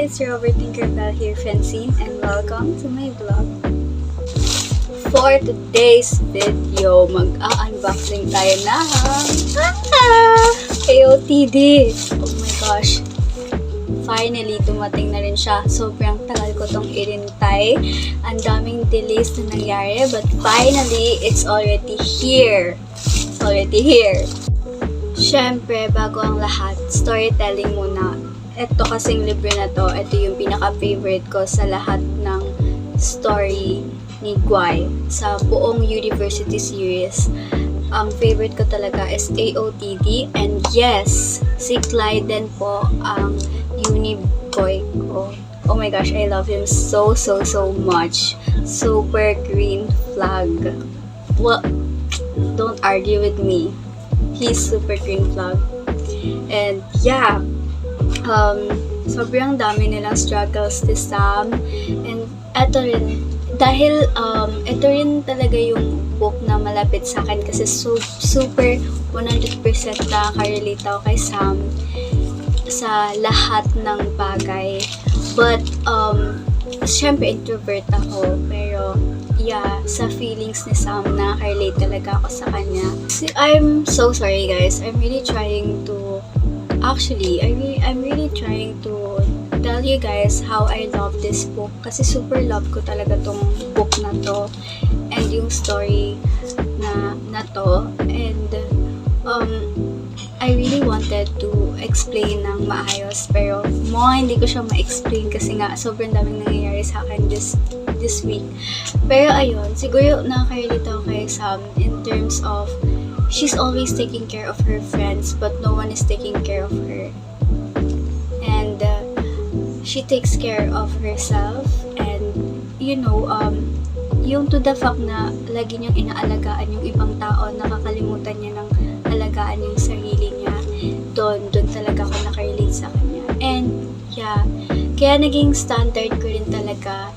it's your Tinkerbell here, Francine, and welcome to my vlog. For today's video, mag-unboxing tayo ng AOTD. Oh my gosh. Finally, dumating na rin siya. Sobrang tagal ko tong inintay. Ang daming delays na nangyari, but finally, it's already here. It's already here. Siyempre, bago ang lahat, storytelling muna. Ito kasing libro na to, ito yung pinaka-favorite ko sa lahat ng story ni Guy sa buong university series. Ang favorite ko talaga is AOTD, and yes, si Clyde din po ang uni-boy ko. Oh my gosh, I love him so much. Super green flag. Well, don't argue with me. He's super green flag. And yeah, sobrang dami nilang struggles this time. And eto rin, dahil ito rin talaga yung book na malapit sa akin kasi super 100% nakaka-relate ako kay Sam sa lahat ng bagay. But syempre introvert ako, pero yeah, sa feelings ni Sam nakaka-relate talaga ako sa kanya. I'm so sorry guys. I'm really trying to tell you guys how I love this book kasi super love ko talaga tong book na to and yung story na to, and I really wanted to explain ng maayos pero hindi ko siya ma-explain kasi nga sobrang daming nangyayari sa akin this week. Pero ayun, siguro nakaka-relate ako kay Sam in terms of she's always taking care of her friends but no one is taking care of her. And she takes care of herself, and you know, yung to the fact na lagi niyang inaalagaan yung ibang tao, nakakalimutan niya ng alagaan yung sarili niya. Doon talaga ako nakarelate sa kanya. And yeah, kaya naging standard ko rin talaga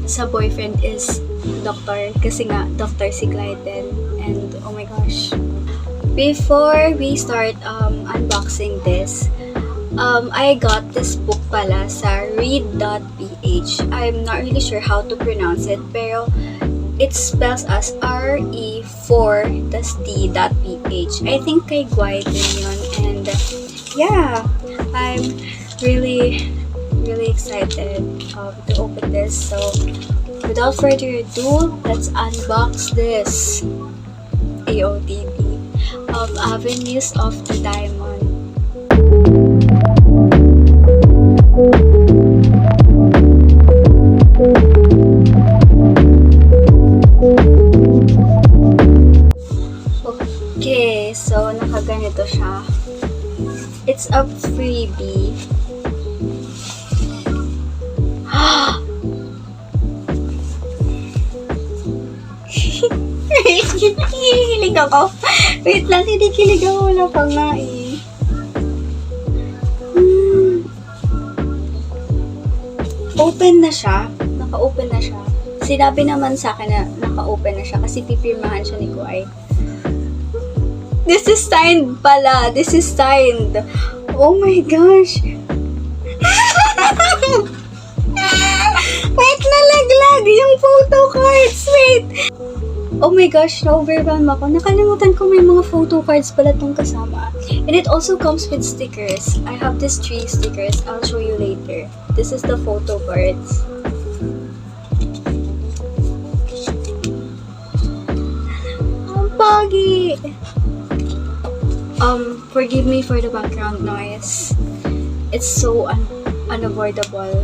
sa boyfriend is doctor, kasi nga doctor si Clyde din. And oh my gosh, before we start unboxing this, I got this book pala sa read.ph. I'm not really sure how to pronounce it, pero it spells as re4.d.ph. I think kay Guy din yun. And yeah, I'm really excited to open this. So without further ado, let's unbox this AOTD of Avenues of the Diamond. Okay, so nakaganito siya. It's a freebie. Kinikilig ako. Wait lang, kinikilig ako. Wala pa nga eh. Open na siya. Naka-open na siya. Sinabi naman sa akin na naka-open na siya kasi pipirmahan siya ni Kuay. This is signed pala. This is signed. Oh my gosh. Wait, nalaglag yung photo cards. Wait. Oh my gosh, na-overwhelm ako. Nakalimutan ko may mga photo cards pala itong kasama. And it also comes with stickers. I have these 3 stickers. I'll show you later. This is the photo cards. Ang pogi! Forgive me for the background noise. It's so unavoidable.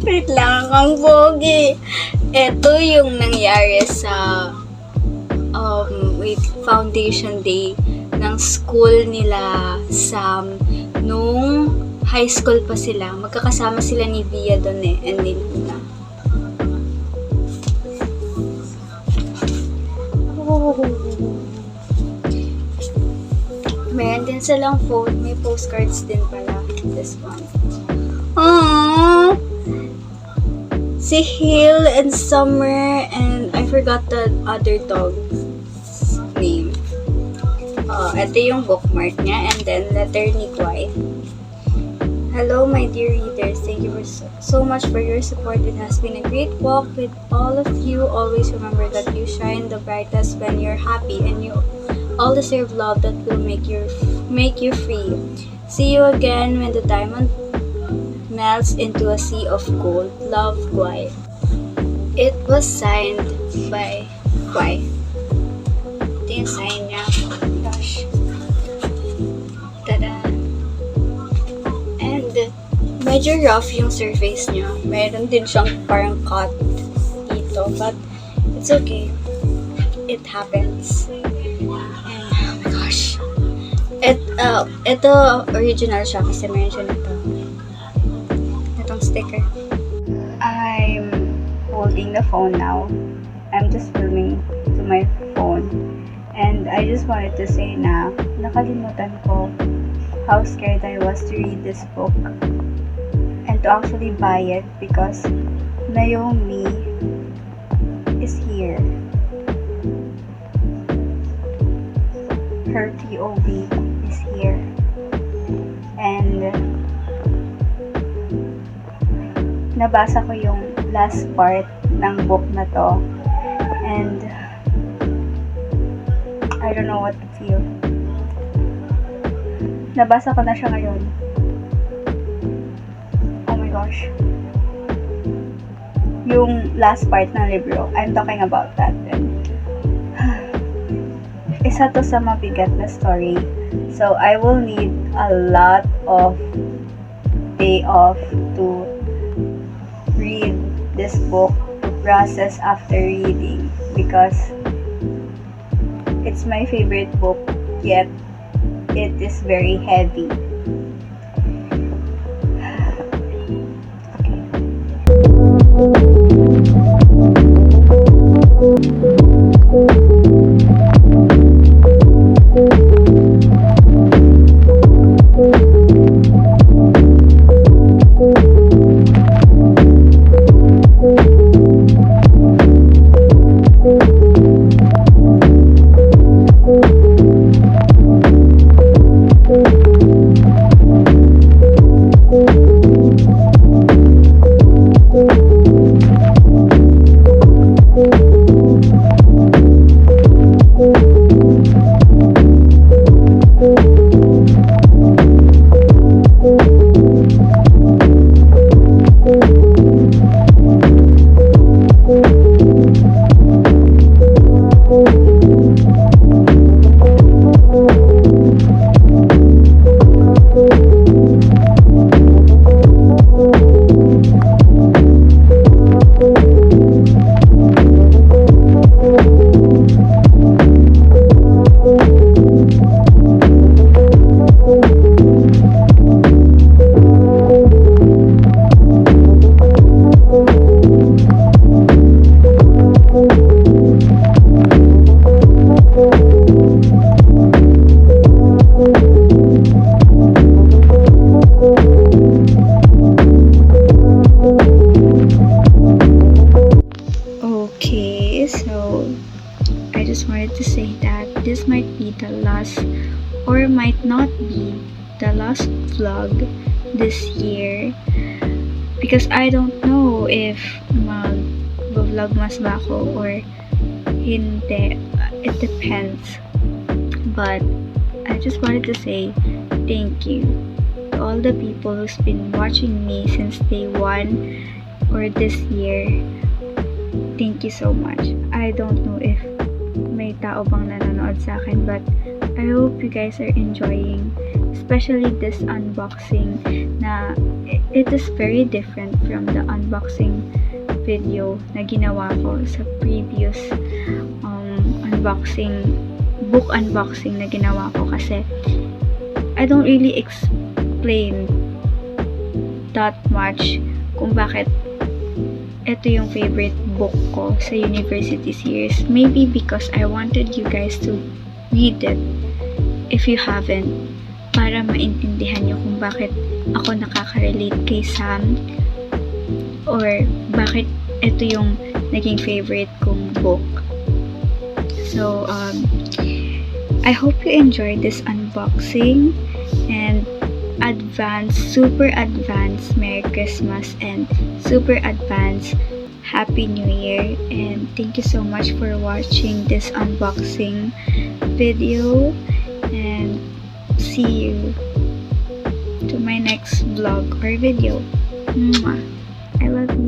Wait lang, ang pogi. Ito yung nangyari sa foundation day ng school nila Sam nung high school pa sila. Magkakasama sila ni Via doon eh, and ni Luna. Meron din silang phone, may postcards din pala. This one. Aww! Si Hill and Summer, and I forgot the other dog's name. ito yung bookmark niya, and then letter ni Kwai. Hello, my dear readers. Thank you so much for your support. It has been a great walk with all of you. Always remember that you shine the brightest when you're happy, and you all deserve love that will make you free. See you again when the diamond melts into a sea of gold. Love, Kwai. It was signed by Kwai. Ito yung sign niya. Gosh. Tada! And medyo rough yung surface niya. Meron din siyang parang cut dito. But it's okay. It happens. And oh my gosh. Ito original siya kasi meron siya nito. Itong sticker. I'm holding the phone now. I'm just filming to my phone. And I just wanted to say na nakalimutan ko how scared I was to read this book and to actually buy it because Naomi is here. Her POV is here. And nabasa ko yung last part ng book na to. And I don't know what to feel. Nabasa ko na siya ngayon. Oh my gosh. Yung last part ng libro, I'm talking about that. And isa to sa mabigat na story. So, I will need a lot of day off to read this book, to process after reading, because it's my favorite book, yet it is very heavy. This might be the last or might not be the last vlog this year because I don't know if mag-vlogmas ba ako or hindi. It depends. But I just wanted to say thank you to all the people who's been watching me since day one or this year. Thank you so much. I don't know if may tao bang nanonood sa akin, but I hope you guys are enjoying, especially this unboxing na it is very different from the unboxing video na ginawa ko sa previous book unboxing na ginawa ko kasi I don't really explain that much kung bakit ito yung favorite book ko sa university series. Maybe because I wanted you guys to read it if you haven't, para maintindihan nyo kung bakit ako nakaka-relate kay Sam or bakit ito yung naging favorite kong book. So, I hope you enjoyed this unboxing, and super advanced Merry Christmas and super advanced Happy New Year. And thank you so much for watching this unboxing video, and see you to my next vlog or video. Mwah. I love you.